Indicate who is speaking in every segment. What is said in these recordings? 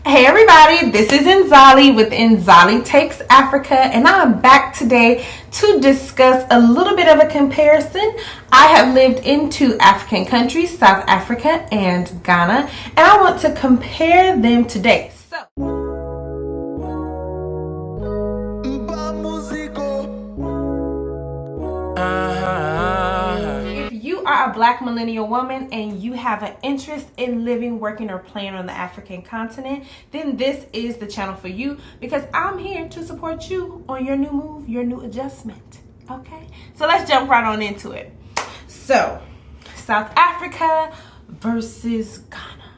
Speaker 1: Hey everybody, this is Nzali with Nzali Takes Africa, and I'm back today to discuss a little bit of a comparison. I have lived in two African countries, South Africa and Ghana, and I want to compare them today. If you are a black millennial woman and you have an interest in living, working, or playing on the African continent, then this is the channel for you, because I'm here to support you on your new move, your new adjustment. Okay, so let's jump right on into it. So, South Africa versus Ghana.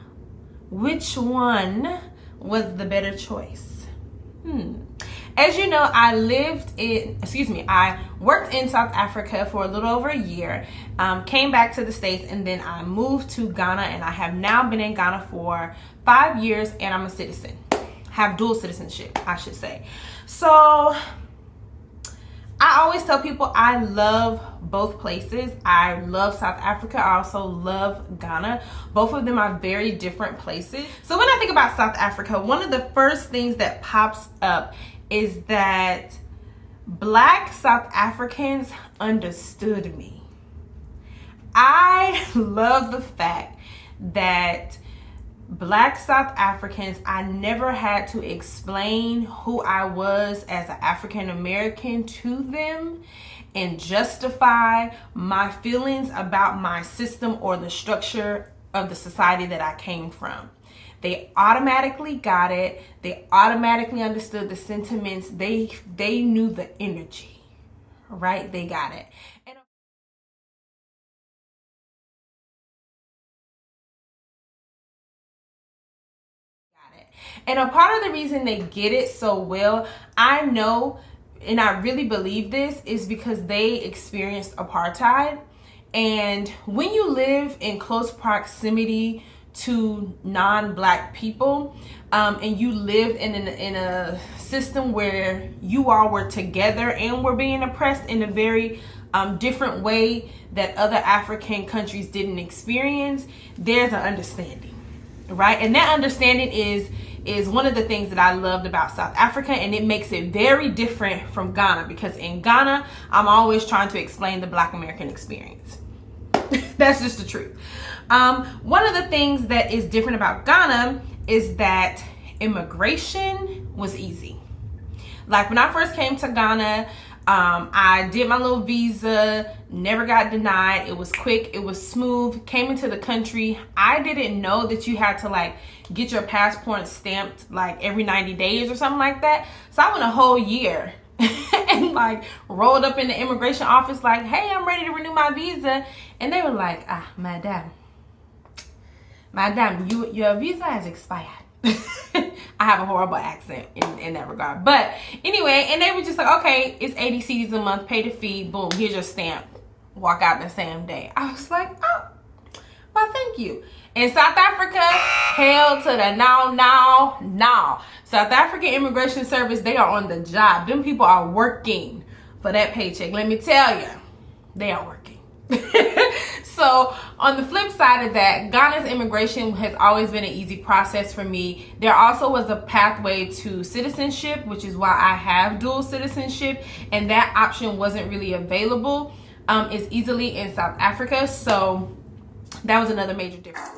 Speaker 1: Which one was the better choice? As you know, I worked in South Africa for a little over a year, came back to the States, and then I moved to Ghana, and I have now been in Ghana for 5 years, and I'm a citizen. Have dual citizenship, I should say. So I always tell people I love both places. I love South Africa. I also love Ghana. Both of them are very different places. So when I think about South Africa, one of the first things that pops up is that Black South Africans understood me. I love the fact that Black South Africans, I never had to explain who I was as an African American to them and justify my feelings about my system or the structure of the society that I came from. They automatically got it. They automatically understood the sentiments. They knew the energy, right? They got it. And a part of the reason they get it so well, I know, and I really believe this, is because they experienced apartheid. And when you live in close proximity to non-Black people, and you lived in a system where you all were together and were being oppressed in a very different way that other African countries didn't experience, there's an understanding, right? And that understanding is one of the things that I loved about South Africa, and it makes it very different from Ghana, because in Ghana, I'm always trying to explain the Black American experience. That's just the truth. One of the things that is different about Ghana is that immigration was easy. Like when I first came to Ghana, I did my little visa, never got denied. It was quick, it was smooth, came into the country. I didn't know that you had to like get your passport stamped like every 90 days or something like that. So I went a whole year and like rolled up in the immigration office like, hey, I'm ready to renew my visa. And they were like, madam, your visa has expired. I have a horrible accent in that regard. But anyway, and they were just like, okay, it's 80 cedis a month, pay the fee, boom, here's your stamp. Walk out the same day. I was like, oh, well, thank you. In South Africa, hell to the now. South African Immigration Service, they are on the job. Them people are working for that paycheck. Let me tell you, they are working. So on the flip side of that, Ghana's immigration has always been an easy process for me. There also was a pathway to citizenship, which is why I have dual citizenship, and that option wasn't really available as easily in South Africa. So that was another major difference.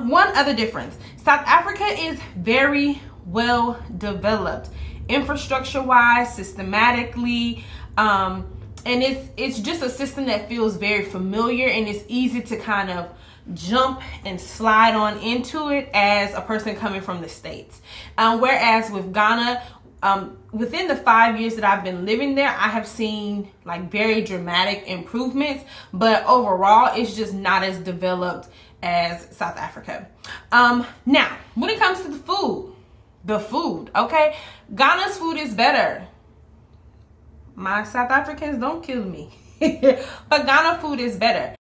Speaker 1: One other difference, South Africa is very well developed infrastructure wise, systematically, and it's just a system that feels very familiar, and it's easy to kind of jump and slide on into it as a person coming from the States. Whereas with Ghana, within the 5 years that I've been living there, I have seen like very dramatic improvements, but overall it's just not as developed as South Africa. Now, when it comes to the food, okay, Ghana's food is better. My South Africans, don't kill me. But Ghana food is better.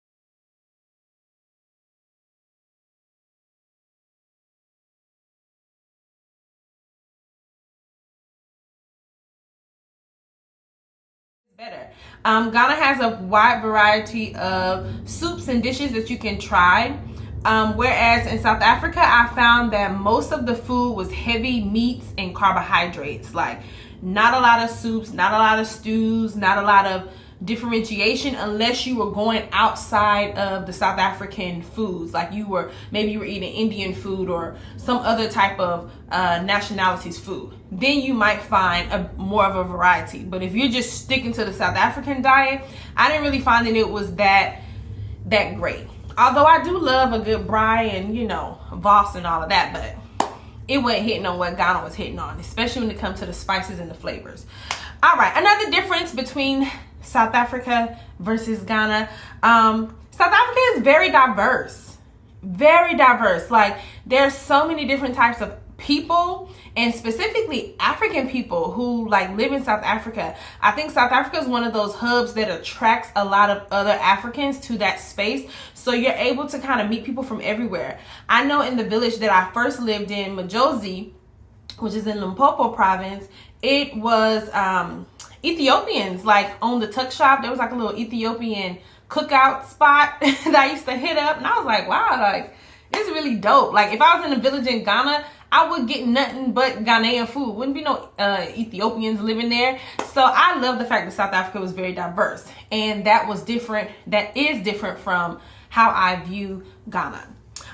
Speaker 1: Better. Ghana has a wide variety of soups and dishes that you can try. Whereas in South Africa, I found that most of the food was heavy meats and carbohydrates. Like not a lot of soups, not a lot of stews, not a lot of differentiation unless you were going outside of the South African foods. Like maybe you were eating Indian food or some other type of nationality's food. Then you might find more of a variety. But if you're just sticking to the South African diet, I didn't really find that it was that great. Although I do love a good braai and, Voss and all of that, but it wasn't hitting on what Ghana was hitting on, especially when it comes to the spices and the flavors. All right, another difference between South Africa versus Ghana. South Africa is very diverse. Very diverse. Like there's so many different types of people, and specifically African people who live in South Africa. I think South Africa is one of those hubs that attracts a lot of other Africans to that space. So you're able to kind of meet people from everywhere. I know in the village that I first lived in, Majozi, which is in Limpopo province, it was Ethiopians on the tuck shop. There was a little Ethiopian cookout spot that I used to hit up, and I was like, wow, it's really dope. If I was in a village in Ghana, I would get nothing but Ghanaian food. Wouldn't be no Ethiopians living there. So I love the fact that South Africa was very diverse, and that is different from how I view Ghana.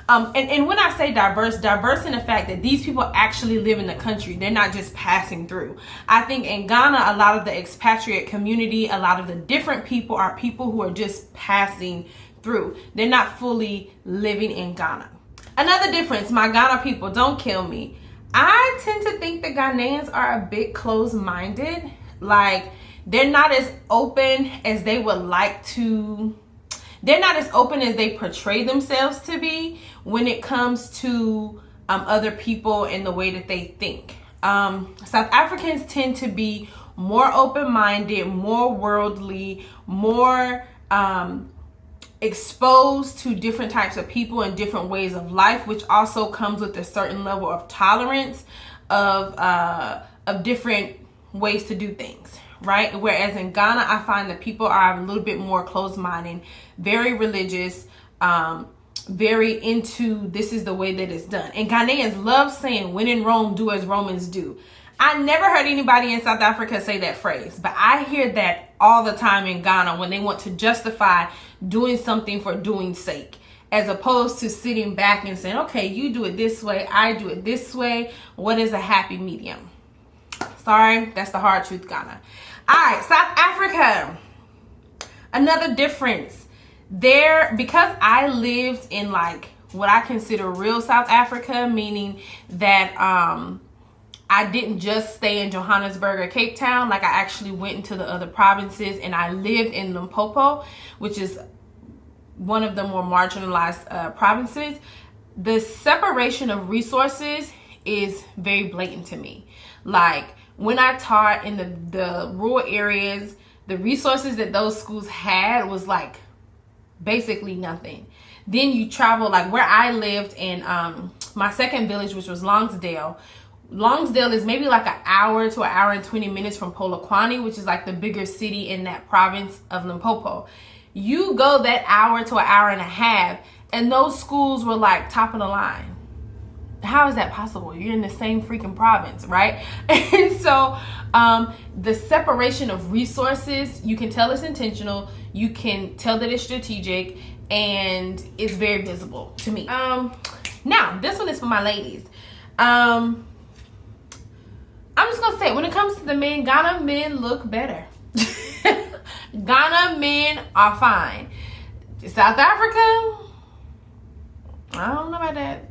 Speaker 1: And when I say diverse in the fact that these people actually live in the country. They're not just passing through. I think in Ghana, a lot of the expatriate community, a lot of the different people are people who are just passing through. They're not fully living in Ghana. Another difference, my Ghana people, don't kill me. I tend to think that Ghanaians are a bit closed-minded. They're not as open as they would like to. They're not as open as they portray themselves to be when it comes to other people and the way that they think. South Africans tend to be more open-minded, more worldly, more exposed to different types of people and different ways of life, which also comes with a certain level of tolerance of different ways to do things. Right? Whereas in Ghana, I find that people are a little bit more closed-minded, very religious, very into this is the way that it's done. And Ghanaians love saying, when in Rome, do as Romans do. I never heard anybody in South Africa say that phrase, but I hear that all the time in Ghana when they want to justify doing something for doing's sake, as opposed to sitting back and saying, okay, you do it this way, I do it this way. What is a happy medium? Sorry, that's the hard truth, Ghana. All right, South Africa. Another difference there, because I lived in what I consider real South Africa, meaning that I didn't just stay in Johannesburg or Cape Town. I actually went into the other provinces, and I lived in Limpopo, which is one of the more marginalized provinces. The separation of resources is very blatant to me. When I taught in the rural areas, the resources that those schools had was basically nothing. Then you travel, where I lived in my second village, which was Longsdale. Longsdale is maybe an hour to an hour and 20 minutes from Polokwane, which is the bigger city in that province of Limpopo. You go that hour to an hour and a half, and those schools were top of the line. How is that possible? You're in the same freaking province, right? And so the separation of resources, you can tell it's intentional. You can tell that it's strategic, and it's very visible to me. Now, this one is for my ladies. I'm just going to say, when it comes to the men, Ghana men look better. Ghana men are fine. South Africa, I don't know about that.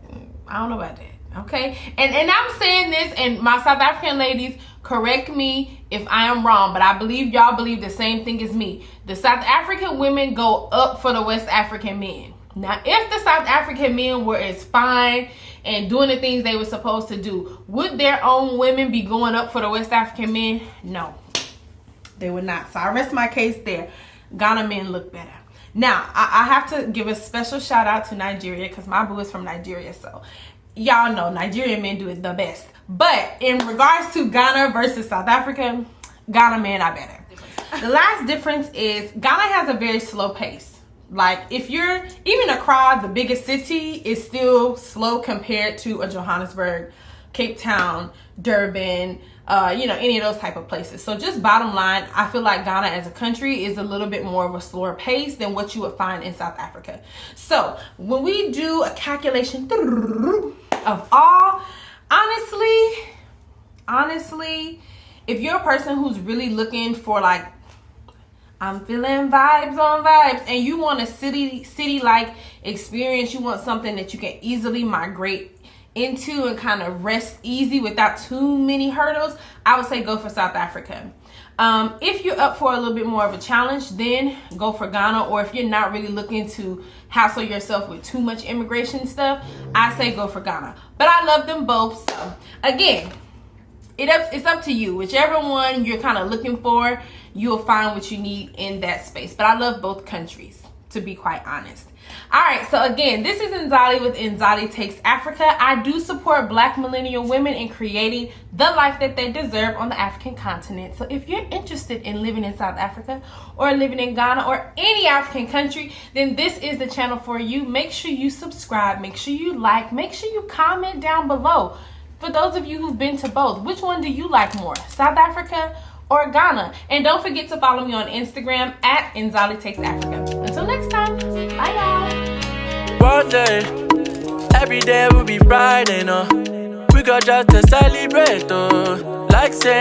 Speaker 1: Okay, and I'm saying this, and my South African ladies, correct me if I am wrong, but I believe y'all believe the same thing as me. The South African women go up for the West African men. Now, if the South African men were as fine and doing the things they were supposed to do, would their own women be going up for the West African men? No. They would not. So I rest my case there. Ghana men look better. Now, I have to give a special shout out to Nigeria because my boo is from Nigeria. So y'all know Nigerian men do it the best. But in regards to Ghana versus South Africa, Ghana men are better. The last difference is Ghana has a very slow pace. Like if you're, even Accra, the biggest city, is still slow compared to a Johannesburg, Cape Town, Durban, any of those type of places. So just bottom line, I feel like Ghana as a country is a little bit more of a slower pace than what you would find in South Africa. So when we do a calculation of all, honestly, if you're a person who's really looking for like, I'm feeling vibes on vibes, and you want a city-like experience, you want something that you can easily migrate into and kind of rest easy without too many hurdles, I would say go for South Africa. If you're up for a little bit more of a challenge, then go for Ghana. Or if you're not really looking to hassle yourself with too much immigration stuff, I say go for Ghana. But I love them both. So again, it's up to you. Whichever one you're kind of looking for, you'll find what you need in that space. But I love both countries, to be quite honest. All right, so again, this is Nzali with Nzali Takes Africa. I do support Black millennial women in creating the life that they deserve on the African continent. So if you're interested in living in South Africa or living in Ghana or any African country, then this is the channel for you. Make sure you subscribe, make sure you like, make sure you comment down below. For those of you who've been to both, which one do you like more, South Africa or Ghana? And don't forget to follow me on Instagram at Nzali Takes Africa. Until next time, bye y'all.
Speaker 2: One day, every day will be Friday, no. We got just to celebrate, oh. Like say